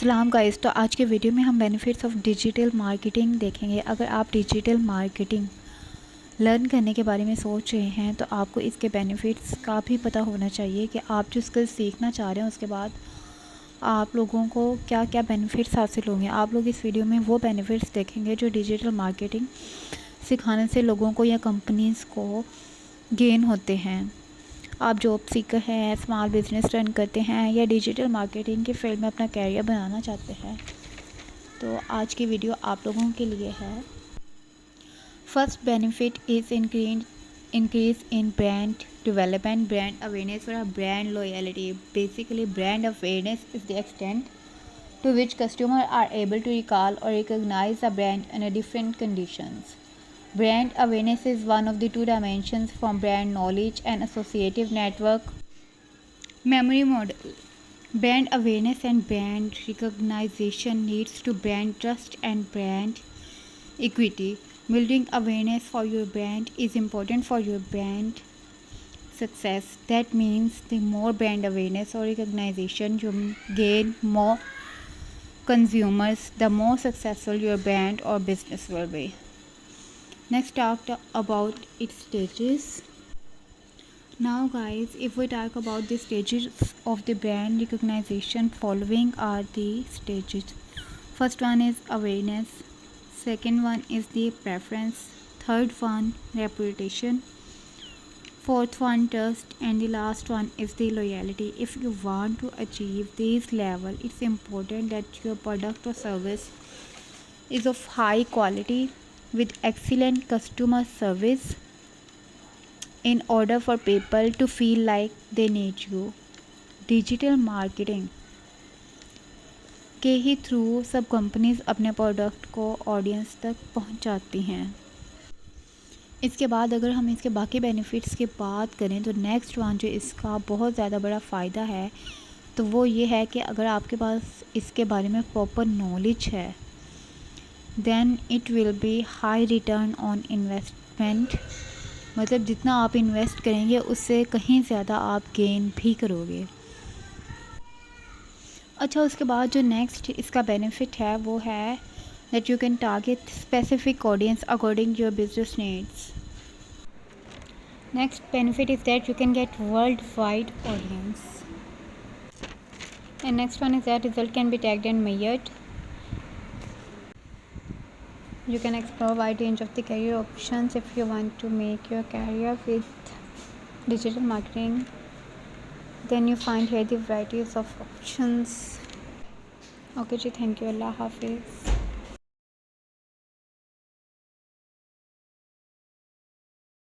सलाम गाइस। तो आज के वीडियो में हम बेनिफिट्स ऑफ डिजिटल मार्केटिंग देखेंगे। अगर आप डिजिटल मार्केटिंग लर्न करने के बारे में सोच रहे हैं तो आपको इसके बेनिफिट्स का भी पता होना चाहिए कि आप जो स्किल सीखना चाह रहे हैं उसके बाद आप लोगों को क्या क्या बेनिफिट्स हासिल होंगे। आप लोग इस वीडियो में वो बेनिफिट्स देखेंगे जो डिजिटल मार्केटिंग सिखाने से लोगों को या कंपनीज़ को गेन होते हैं। आप जॉब सीकर हैं, स्मॉल बिज़नेस रन करते हैं या डिजिटल मार्केटिंग के फील्ड में अपना कैरियर बनाना चाहते हैं तो आज की वीडियो आप लोगों के लिए है। First benefit is increase in brand development, brand awareness और brand loyalty. Basically brand awareness is the extent to which customers are able to recall or recognize a brand under different conditions. Brand awareness is one of the two dimensions from brand knowledge and associative network memory model. Brand awareness and brand recognition leads to brand trust and brand equity. Building awareness for your brand is important for your brand success. That means the more brand awareness or recognition you gain, more consumers, the more successful your brand or business will be. Next, talk about its stages. Now guys, if we talk about the stages of the brand recognition, following are the stages. First one is awareness, second one is the preference, third one reputation, fourth one trust, and the last one is the loyalty. If you want to achieve this level, it's important that your product or service is of high quality with excellent customer service in order for people to feel like they need you. Digital marketing के ही through सब companies अपने product को audience तक पहुंचाती हैं। इसके बाद अगर हम इसके बाकी बेनिफिट्स की बात करें तो नेक्स्ट वन जो इसका बहुत ज़्यादा बड़ा फ़ायदा है तो वो ये है कि अगर आपके पास इसके बारे में प्रॉपर नॉलेज है then it will be high return on investment. मतलब जितना आप इन्वेस्ट करेंगे उससे कहीं ज़्यादा आप गेन भी करोगे। अच्छा, उसके बाद जो नेक्स्ट इसका बेनिफिट है वो है that you can target specific audience according to your business needs. Next benefit is that you can get worldwide audience. And next one is that result can be tagged and measured. You can explore wide range of the career options if you want to make your career with digital marketing. Then you find here the varieties of options. Okay ji, thank you. Allah Hafiz.